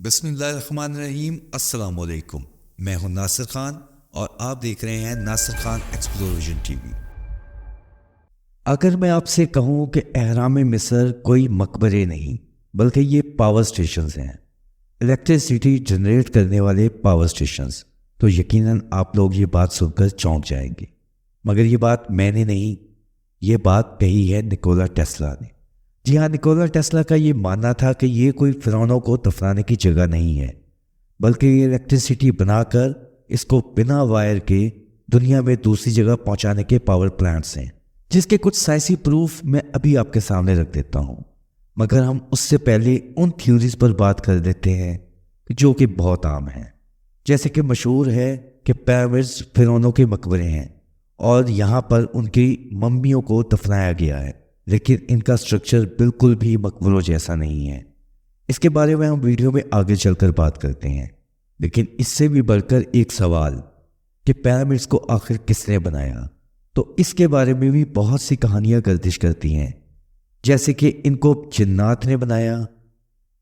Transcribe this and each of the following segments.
بسم اللہ الرحمن الرحیم۔ السلام علیکم، میں ہوں ناصر خان اور آپ دیکھ رہے ہیں Nasir Khan exploration T V. اگر میں آپ سے کہوں کہ اہرام مصر کوئی مقبرے نہیں بلکہ یہ پاور سٹیشنز ہیں، الیکٹریسٹی جنریٹ کرنے والے پاور سٹیشنز، تو یقیناً آپ لوگ یہ بات سن کر چونک جائیں گے۔ مگر یہ بات میں نے نہیں، یہ بات کہی ہے نکولا ٹیسلا نے۔ جی ہاں، نکولا ٹیسلا کا یہ ماننا تھا کہ یہ کوئی فرعونوں کو دفنانے کی جگہ نہیں ہے، بلکہ یہ الیکٹریسٹی بنا کر اس کو بنا وائر کے دنیا میں دوسری جگہ پہنچانے کے پاور پلانٹس ہیں، جس کے کچھ سائنسی پروف میں ابھی آپ کے سامنے رکھ دیتا ہوں۔ مگر ہم اس سے پہلے ان تھیوریز پر بات کر دیتے ہیں جو کہ بہت عام ہیں، جیسے کہ مشہور ہے کہ پیرامڈز فرعونوں کے مقبرے ہیں اور یہاں پر ان کی ممیوں کو دفنایا گیا ہے، لیکن ان کا سٹرکچر بالکل بھی مقبروں جیسا نہیں ہے۔ اس کے بارے میں ہم ویڈیو میں آگے چل کر بات کرتے ہیں، لیکن اس سے بھی بڑھ کر ایک سوال کہ پیرامڈز کو آخر کس نے بنایا، تو اس کے بارے میں بھی بہت سی کہانیاں گردش کرتی ہیں، جیسے کہ ان کو جنات نے بنایا،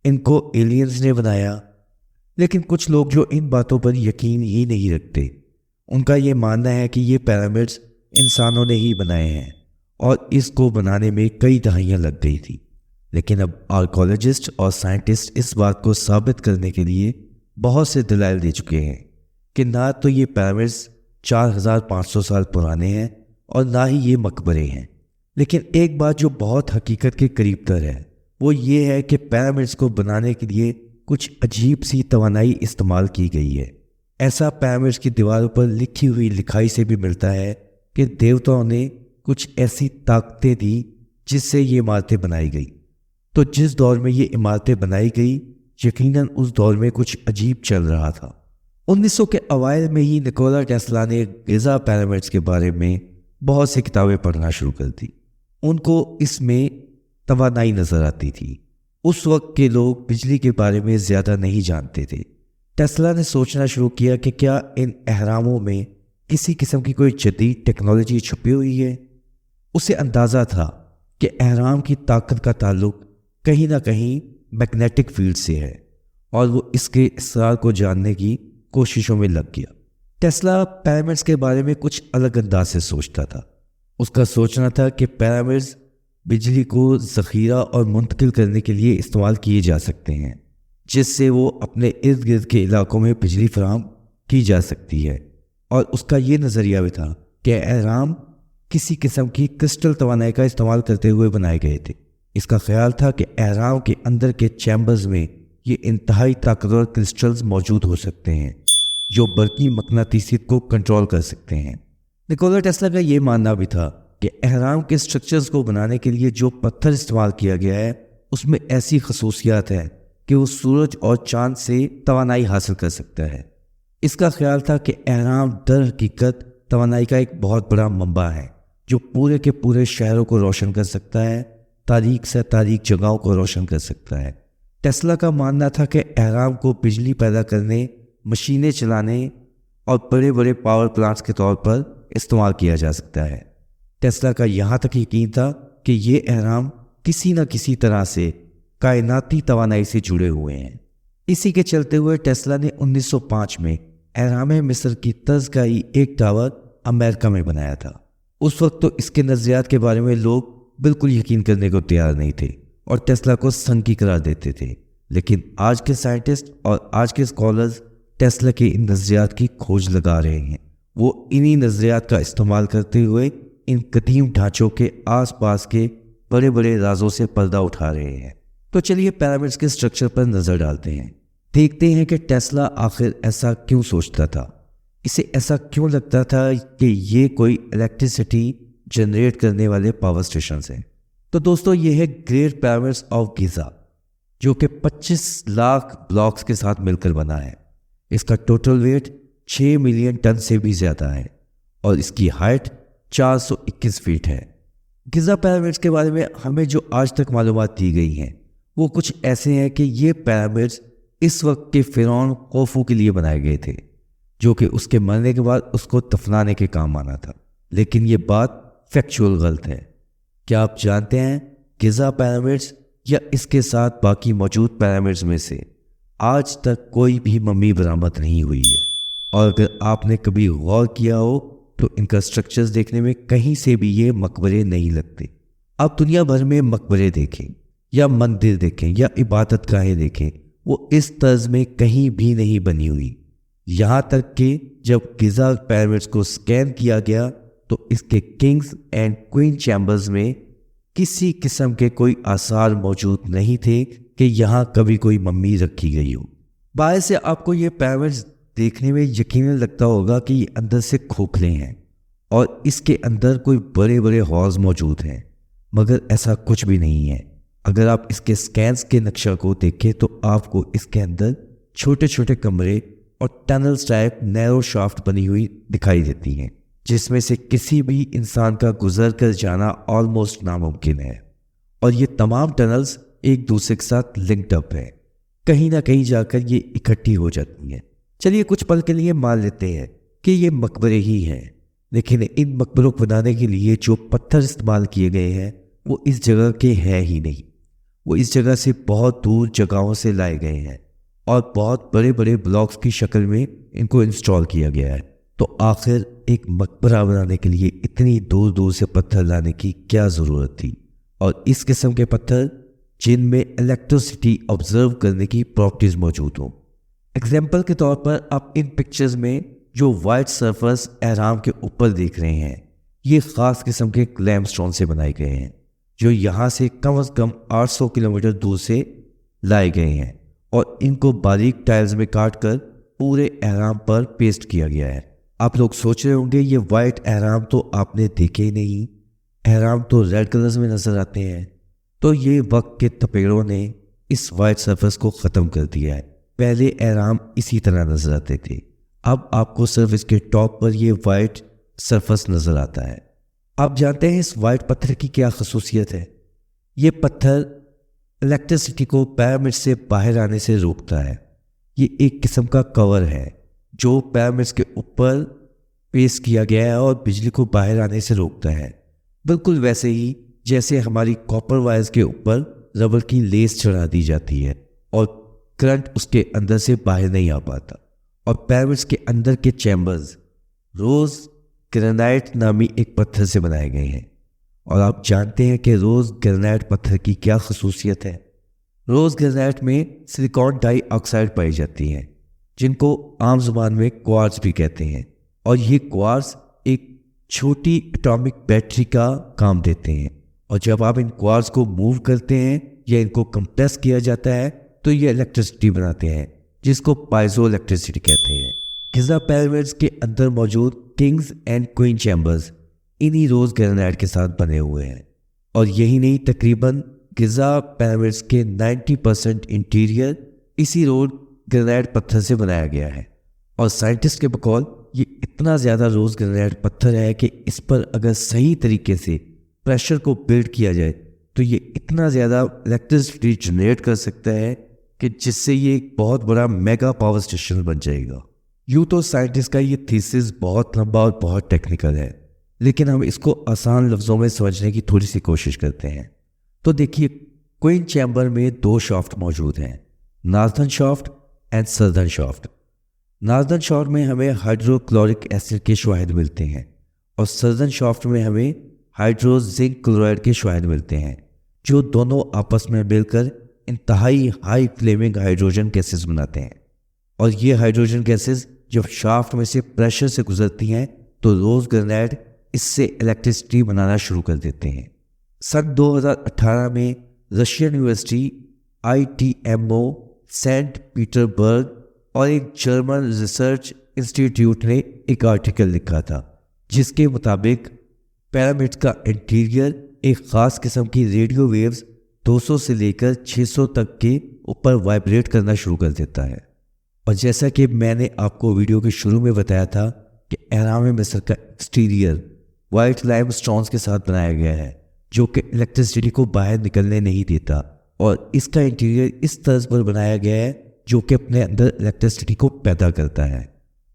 ان کو ایلینز نے بنایا۔ لیکن کچھ لوگ جو ان باتوں پر یقین ہی نہیں رکھتے، ان کا یہ ماننا ہے کہ یہ پیرامڈز انسانوں نے ہی بنائے ہیں اور اس کو بنانے میں کئی دہائیاں لگ گئی تھی۔ لیکن اب آرکیالوجسٹ اور سائنٹسٹ اس بات کو ثابت کرنے کے لیے بہت سے دلائل دے چکے ہیں کہ نہ تو یہ پیرامڈز 4500 سال پرانے ہیں اور نہ ہی یہ مقبرے ہیں۔ لیکن ایک بات جو بہت حقیقت کے قریب تر ہے وہ یہ ہے کہ پیرامڈز کو بنانے کے لیے کچھ عجیب سی توانائی استعمال کی گئی ہے۔ ایسا پیرامڈز کی دیواروں پر لکھی ہوئی لکھائی سے بھی ملتا ہے کہ دیوتاؤں نے کچھ ایسی طاقتیں دی جس سے یہ عمارتیں بنائی گئی۔ تو جس دور میں یہ عمارتیں بنائی گئی، یقیناً اس دور میں کچھ عجیب چل رہا تھا۔ 1900 کے اوائل میں ہی نکولا ٹیسلا نے غزہ پیرامڈز کے بارے میں بہت سی کتابیں پڑھنا شروع کر دی۔ ان کو اس میں توانائی نظر آتی تھی۔ اس وقت کے لوگ بجلی کے بارے میں زیادہ نہیں جانتے تھے۔ ٹیسلا نے سوچنا شروع کیا کہ کیا ان اہراموں میں کسی قسم کی کوئی جدید ٹیکنالوجی چھپی ہوئی ہے۔ اسے اندازہ تھا کہ اہرام کی طاقت کا تعلق کہیں نہ کہیں میگنیٹک فیلڈ سے ہے، اور وہ اس کے اسرار کو جاننے کی کوششوں میں لگ گیا۔ ٹیسلا پیرامڈز کے بارے میں کچھ الگ انداز سے سوچتا تھا۔ اس کا سوچنا تھا کہ پیرامڈز بجلی کو ذخیرہ اور منتقل کرنے کے لیے استعمال کیے جا سکتے ہیں، جس سے وہ اپنے ارد گرد کے علاقوں میں بجلی فراہم کی جا سکتی ہے۔ اور اس کا یہ نظریہ بھی تھا کہ اہرام کسی قسم کی کرسٹل توانائی کا استعمال کرتے ہوئے بنائے گئے تھے۔ اس کا خیال تھا کہ اہرام کے اندر کے چیمبرز میں یہ انتہائی طاقتور کرسٹلز موجود ہو سکتے ہیں جو برقی مقناطیسیت کو کنٹرول کر سکتے ہیں۔ نکولا ٹیسلا کا یہ ماننا بھی تھا کہ اہرام کے سٹرکچرز کو بنانے کے لیے جو پتھر استعمال کیا گیا ہے اس میں ایسی خصوصیات ہیں کہ وہ سورج اور چاند سے توانائی حاصل کر سکتا ہے۔ اس کا خیال تھا کہ اہرام در حقیقت توانائی کا ایک بہت بڑا منبع ہے جو پورے کے پورے شہروں کو روشن کر سکتا ہے، تاریک سے تاریک جگہوں کو روشن کر سکتا ہے۔ ٹیسلا کا ماننا تھا کہ اہرام کو بجلی پیدا کرنے، مشینیں چلانے اور بڑے بڑے پاور پلانٹس کے طور پر استعمال کیا جا سکتا ہے۔ ٹیسلا کا یہاں تک یقین تھا کہ یہ اہرام کسی نہ کسی طرح سے کائناتی توانائی سے جڑے ہوئے ہیں۔ اسی کے چلتے ہوئے ٹیسلا نے 1905 میں اہرام مصر کی طرز کا ہی ایک ٹاور امریکہ میں بنایا تھا۔ اس وقت تو اس کے نظریات کے بارے میں لوگ بالکل یقین کرنے کو تیار نہیں تھے اور ٹیسلا کو سنکی قرار دیتے تھے، لیکن آج کے سائنٹسٹ اور آج کے اسکالرز ٹیسلا کے ان نظریات کی کھوج لگا رہے ہیں۔ وہ انہی نظریات کا استعمال کرتے ہوئے ان قدیم ڈھانچوں کے آس پاس کے بڑے بڑے رازوں سے پردہ اٹھا رہے ہیں۔ تو چلیے پیرامڈز کے سٹرکچر پر نظر ڈالتے ہیں، دیکھتے ہیں کہ ٹیسلا آخر ایسا کیوں سوچتا تھا۔ اسے ایسا کیوں لگتا تھا کہ یہ کوئی الیکٹریسٹی جنریٹ کرنے والے پاور سٹیشنز ہیں۔ تو دوستو، یہ ہے گریٹ پیرامڈز آف گیزا، جو کہ 25 لاکھ بلاکس کے ساتھ مل کر بنا ہے۔ اس کا ٹوٹل ویٹ 6 ملین ٹن سے بھی زیادہ ہے اور اس کی ہائٹ 421 فیٹ ہے۔ گیزا پیرامڈز کے بارے میں ہمیں جو آج تک معلومات دی گئی ہیں وہ کچھ ایسے ہیں کہ یہ پیرامڈز اس وقت کے فرعون خوفو کے لیے بنائے گئے تھے، جو کہ اس کے مرنے کے بعد اس کو دفنانے کے کام آنا تھا۔ لیکن یہ بات فیکچول غلط ہے۔ کیا آپ جانتے ہیں گیزا پیرامڈز یا اس کے ساتھ باقی موجود پیرامڈز میں سے آج تک کوئی بھی ممی برآمد نہیں ہوئی ہے، اور اگر آپ نے کبھی غور کیا ہو تو ان کا سٹرکچرز دیکھنے میں کہیں سے بھی یہ مقبرے نہیں لگتے۔ آپ دنیا بھر میں مقبرے دیکھیں یا مندر دیکھیں یا عبادت گاہیں دیکھیں، وہ اس طرز میں کہیں بھی نہیں بنی ہوئی۔ یہاں تک کہ جب گزا پیرامڈس کو سکین کیا گیا تو اس کے کنگز اینڈ کوئن چیمبرز میں کسی قسم کے کوئی آثار موجود نہیں تھے کہ یہاں کبھی کوئی ممی رکھی گئی ہو۔ باہر سے آپ کو یہ پیرامڈس دیکھنے میں یقیناً لگتا ہوگا کہ یہ اندر سے کھوکھلے ہیں اور اس کے اندر کوئی بڑے بڑے ہالز موجود ہیں، مگر ایسا کچھ بھی نہیں ہے۔ اگر آپ اس کے سکینز کے نقشہ کو دیکھیں تو آپ کو اس کے اندر چھوٹے چھوٹے کمرے اور ٹنلز ٹائپ نیرو شافٹ بنی ہوئی دکھائی دیتی ہیں، جس میں سے کسی بھی انسان کا گزر کر جانا آلموسٹ ناممکن ہے، اور یہ تمام ٹنلز ایک دوسرے کے ساتھ لنکڈ اپ ہے، کہیں نہ کہیں جا کر یہ اکٹھی ہو جاتی ہیں۔ چلیے کچھ پل کے لیے مان لیتے ہیں کہ یہ مقبرے ہی ہیں، لیکن ان مقبروں کو بنانے کے لیے جو پتھر استعمال کیے گئے ہیں وہ اس جگہ کے ہیں ہی نہیں، وہ اس جگہ سے بہت دور جگہوں سے لائے گئے ہیں اور بہت بڑے بڑے بلاکس کی شکل میں ان کو انسٹال کیا گیا ہے۔ تو آخر ایک مقبرہ بنانے کے لیے اتنی دور دور سے پتھر لانے کی کیا ضرورت تھی، اور اس قسم کے پتھر جن میں الیکٹرسٹی آبزرو کرنے کی پراپرٹیز موجود ہوں۔ ایگزامپل کے طور پر آپ ان پکچرز میں جو وائٹ سرفس احرام کے اوپر دیکھ رہے ہیں، یہ خاص قسم کے کلیم سٹون سے بنائے گئے ہیں جو یہاں سے کم از کم 800 کلومیٹر دور سے لائے گئے ہیں، اور ان کو باریک ٹائلز میں کاٹ کر پورے احرام پر پیسٹ کیا گیا ہے۔ آپ لوگ سوچ رہے ہوں گے یہ وائٹ احرام تو آپ نے دیکھے ہی نہیں، احرام تو ریڈ کلرز میں نظر آتے ہیں۔ تو یہ وقت کے تپیڑوں نے اس وائٹ سرفس کو ختم کر دیا ہے۔ پہلے احرام اسی طرح نظر آتے تھے، اب آپ کو صرف اس کے ٹاپ پر یہ وائٹ سرفس نظر آتا ہے۔ آپ جانتے ہیں اس وائٹ پتھر کی کیا خصوصیت ہے؟ یہ پتھر الیکٹرسٹی کو پیرامڈ سے باہر آنے سے روکتا ہے۔ یہ ایک قسم کا کور ہے جو پیرامڈس کے اوپر پیش کیا گیا ہے اور بجلی کو باہر آنے سے روکتا ہے، بالکل ویسے ہی جیسے ہماری کاپر وائرز کے اوپر ربڑ کی لیس چڑھا دی جاتی ہے اور کرنٹ اس کے اندر سے باہر نہیں آ پاتا۔ اور پیرامڈس کے اندر کے چیمبرز روز گرینائٹ نامی ایک پتھر سے بنائے گئے ہیں، اور آپ جانتے ہیں کہ روز گرینائٹ پتھر کی کیا خصوصیت ہے؟ روز گرینائٹ میں سلیکان ڈائی آکسائڈ پائی جاتی ہیں، جن کو عام زبان میں کوارٹز بھی کہتے ہیں، اور یہ کوارٹز ایک چھوٹی اٹامک بیٹری کا کام دیتے ہیں، اور جب آپ ان کوارٹز کو موو کرتے ہیں یا ان کو کمپریس کیا جاتا ہے تو یہ الیکٹرسٹی بناتے ہیں، جس کو پائزو الیکٹرسٹی کہتے ہیں۔ گزا پیرامڈس کے اندر موجود کنگز اینڈ کوئن چیمبرز انہی روز گرینائٹ کے ساتھ بنے ہوئے ہیں، اور یہی نہیں، تقریباً گزا پیرامڈس کے 90% انٹیریئر اسی روز گرینائٹ پتھر سے بنایا گیا ہے، اور سائنٹسٹ کے بقول یہ اتنا زیادہ روز گرینائٹ پتھر ہے کہ اس پر اگر صحیح طریقے سے پریشر کو بلڈ کیا جائے تو یہ اتنا زیادہ الیکٹرسٹی جنریٹ کر سکتا ہے کہ جس سے یہ ایک بہت بڑا میگا پاور اسٹیشن بن جائے گا۔ یوں تو سائنٹسٹ کا یہ تھیسس بہت لمبا اور بہت ٹیکنیکل ہے، لیکن ہم اس کو آسان لفظوں میں سمجھنے کی تھوڑی سی کوشش کرتے ہیں۔ تو دیکھیے، کوئن چیمبر میں 2 شافٹ موجود ہیں، northern shaft and southern shaft. Northern shaft میں ہمیں ہائیڈرو کلورک ایسڈ کے شواہد ملتے ہیں، اور سدرن شافٹ میں ہمیں ہائیڈرو زنک کلورائڈ کے شواہد ملتے ہیں، جو دونوں آپس میں مل کر انتہائی ہائی فلیمنگ ہائیڈروجن گیسز بناتے ہیں، اور یہ ہائیڈروجن گیسز جب شافٹ میں سے پریشر سے گزرتی ہیں تو روز گرینائٹ اس سے الیکٹرسٹی بنانا شروع کر دیتے ہیں۔ سن 2018 میں Russian university, ITMO، Saint Petersburg اور ایک جرمن ریسرچ انسٹیٹیوٹ نے ایک آرٹیکل لکھا تھا جس کے مطابق پیرامڈ کا انٹیریئر ایک خاص قسم کی ریڈیو ویوز 200 سے لے کر 600 تک کے اوپر وائبریٹ کرنا شروع کر دیتا ہے، اور جیسا کہ میں نے آپ کو ویڈیو کے شروع میں بتایا تھا کہ احرام مصر کا ایکسٹیریئر وائٹ لائم سٹونز کے ساتھ بنایا گیا ہے جو کہ الیکٹرسٹی کو باہر نکلنے نہیں دیتا، اور اس کا انٹیریئر اس طرز پر بنایا گیا ہے جو کہ اپنے اندر الیکٹرسٹی کو پیدا کرتا ہے۔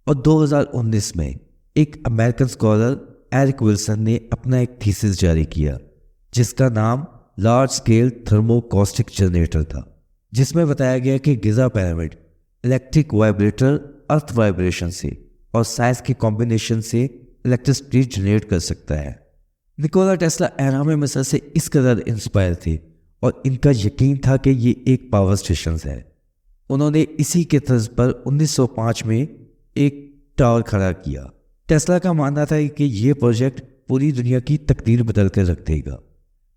اور 2019 میں ایک امریکن اسکالر ایرک ولسن نے اپنا ایک تھیسس جاری کیا جس کا نام large scale thermo caustic generator تھا، جس میں بتایا گیا کہ گیزا پیرامڈ الیکٹرک وائبریٹر ارتھ وائبریشن سے اور سائنس کے کمبینیشن سے الیکٹرسٹی جنریٹ کر سکتا ہے۔ نکولا ٹیسلا اہرام مصر سے اس قدر انسپائر تھے اور ان کا یقین تھا کہ یہ ایک پاور اسٹیشن ہے۔ انہوں نے اسی کے طرز پر 1905 میں ایک ٹاور کھڑا کیا۔ ٹیسلا کا ماننا تھا کہ یہ پروجیکٹ پوری دنیا کی تقدیر بدل کر رکھ دے گا،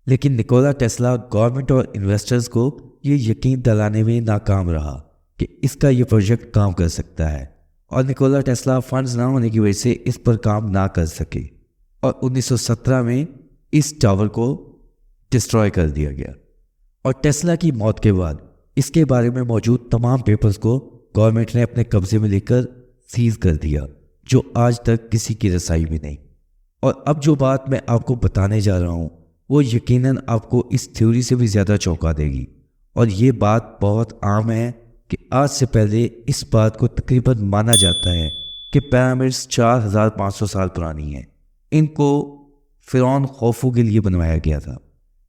لیکن نکولا ٹیسلا گورنمنٹ اور انویسٹرز کو یہ یقین دلانے میں ناکام رہا کہ اس کا یہ پروجیکٹ کام کر سکتا ہے، اور نکولا ٹیسلا فنڈز نہ ہونے کی وجہ سے اس پر کام نہ کر سکے، اور 1917 میں اس ٹاور کو ڈسٹروائے کر دیا گیا۔ اور ٹیسلا کی موت کے بعد اس کے بارے میں موجود تمام پیپرز کو گورنمنٹ نے اپنے قبضے میں لے کر سیز کر دیا، جو آج تک کسی کی رسائی میں نہیں۔ اور اب جو بات میں آپ کو بتانے جا رہا ہوں وہ یقیناً آپ کو اس تھیوری سے بھی زیادہ چونکا دے گی، اور یہ بات بہت عام ہے کہ آج سے پہلے اس بات کو تقریباً مانا جاتا ہے کہ پیرامڈز 4500 سال پرانی ہیں۔ ان کو فرعون خوفو کے لیے بنوایا گیا تھا،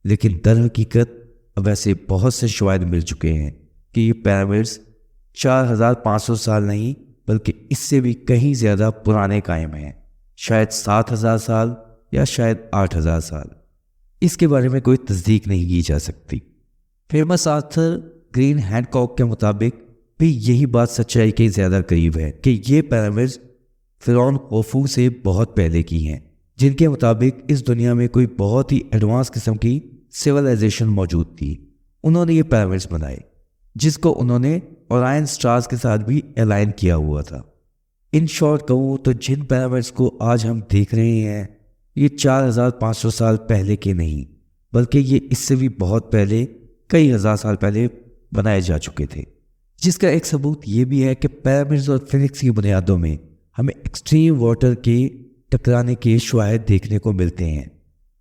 لیکن در حقیقت اب ایسے بہت سے شواہد مل چکے ہیں کہ یہ پیرامڈز 4500 سال نہیں بلکہ اس سے بھی کہیں زیادہ پرانے قائم ہیں، شاید 7000 سال یا شاید 8000 سال۔ اس کے بارے میں کوئی تصدیق نہیں کی جا سکتی۔ فیمس آتھر گرین ہینڈ کاک کے مطابق بھی یہی بات سچائی کے زیادہ قریب ہے کہ یہ پیرامڈز فرعون خوفو سے بہت پہلے کی ہیں، جن کے مطابق اس دنیا میں کوئی بہت ہی ایڈوانس قسم کی سیولائزیشن موجود تھی۔ انہوں نے یہ پیرامڈز بنائے جس کو انہوں نے اورائن سٹارز کے ساتھ بھی الائن کیا ہوا تھا۔ ان شارٹ کہوں تو جن پیرامڈز کو آج ہم دیکھ رہے ہیں یہ 4500 سال پہلے کے نہیں بلکہ یہ اس سے بھی بہت پہلے، کئی ہزار سال پہلے بنائے جا چکے تھے، جس کا ایک ثبوت یہ بھی ہے کہ پیرامڈز اور فزکس کی بنیادوں میں ہمیں ایکسٹریم واٹر کے ٹکرانے کے شواہد دیکھنے کو ملتے ہیں،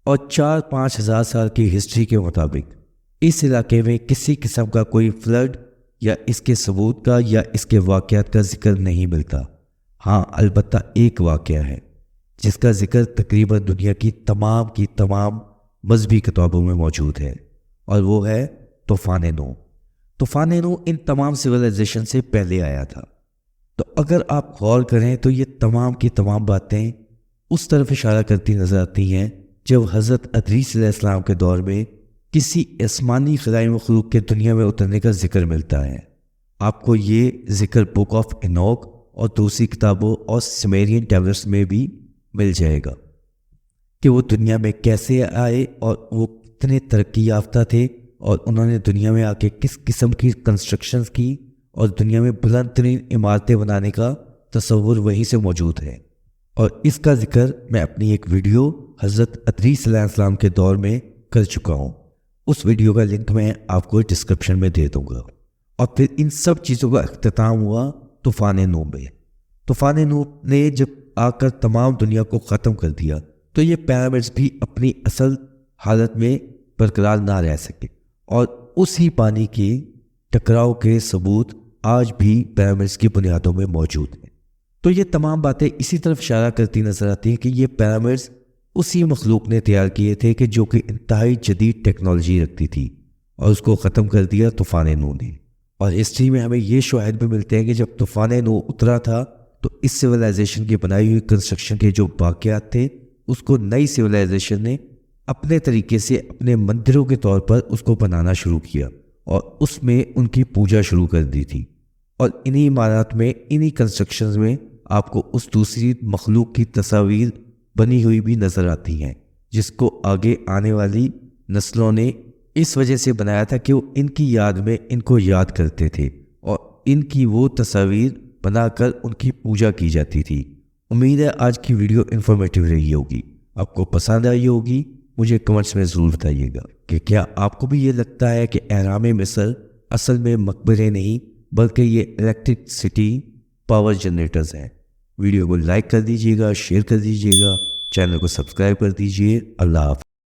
اور 4-5 ہزار سال کی ہسٹری کے مطابق اس علاقے میں کسی قسم کا کوئی فلڈ یا اس کے ثبوت کا یا اس کے واقعات کا ذکر نہیں ملتا۔ ہاں، البتہ ایک واقعہ ہے جس کا ذکر تقریباً دنیا کی تمام مذہبی کتابوں میں موجود ہے، اور وہ ہے طوفان نوح۔ طوفان نوح ان تمام سیولائزیشن سے پہلے آیا تھا۔ تو اگر آپ غور کریں تو یہ تمام کی تمام باتیں اس طرف اشارہ کرتی نظر آتی ہیں جب حضرت ادریس علیہ السلام کے دور میں کسی آسمانی خلائی مخلوق کے دنیا میں اترنے کا ذکر ملتا ہے۔ آپ کو یہ ذکر بک آف انوک اور دوسری کتابوں اور سمیرین ٹیبلٹس میں بھی مل جائے گا کہ وہ دنیا میں کیسے آئے اور وہ کتنے ترقی یافتہ تھے، اور انہوں نے دنیا میں آ کے کس قسم کی کنسٹرکشنز کی، اور دنیا میں بلند ترین عمارتیں بنانے کا تصور وہیں سے موجود ہے۔ اور اس کا ذکر میں اپنی ایک ویڈیو حضرت ادریس علیہ السلام کے دور میں کر چکا ہوں، اس ویڈیو کا لنک میں آپ کو ڈسکرپشن میں دے دوں گا۔ اور پھر ان سب چیزوں کا اختتام ہوا طوفان نوح میں۔ طوفان نوح نے جب آ کر تمام دنیا کو ختم کر دیا تو یہ پیرامڈز بھی اپنی اصل حالت میں برقرار نہ رہ سکے، اور اسی پانی کے ٹکراؤ کے ثبوت آج بھی پیرامڈز کی بنیادوں میں موجود ہیں۔ تو یہ تمام باتیں اسی طرف اشارہ کرتی نظر آتی ہیں کہ یہ پیرامڈز اسی مخلوق نے تیار کیے تھے کہ جو کہ انتہائی جدید ٹیکنالوجی رکھتی تھی، اور اس کو ختم کر دیا طوفان نوح نے۔ اور ہسٹری میں ہمیں یہ شواہد بھی ملتے ہیں کہ جب طوفان نوح اترا تھا تو اس سیولائزیشن کی بنائی ہوئی کنسٹرکشن کے جو باقیات تھے اس کو نئی سیولائزیشن نے اپنے طریقے سے اپنے مندروں کے طور پر اس کو بنانا شروع کیا، اور اس میں ان کی پوجا شروع کر دی تھی۔ اور انہی عمارات میں، انہی کنسٹرکشنز میں آپ کو اس دوسری مخلوق کی تصاویر بنی ہوئی بھی نظر آتی ہیں، جس کو آگے آنے والی نسلوں نے اس وجہ سے بنایا تھا کہ وہ ان کی یاد میں ان کو یاد کرتے تھے، اور ان کی وہ تصاویر بنا کر ان کی پوجا کی جاتی تھی۔ امید ہے آج کی ویڈیو انفارمیٹیو رہی ہوگی، آپ کو پسند آئی ہوگی۔ مجھے کمنٹس میں ضرور بتائیے گا کہ کیا آپ کو بھی یہ لگتا ہے کہ اہرام مصر اصل میں مقبرے نہیں بلکہ یہ الیکٹرک سٹی پاور جنریٹرز ہیں۔ ویڈیو کو لائک کر دیجیے گا، شیئر کر دیجیے گا، چینل کو سبسکرائب کر دیجیے۔ اللہ حافظ۔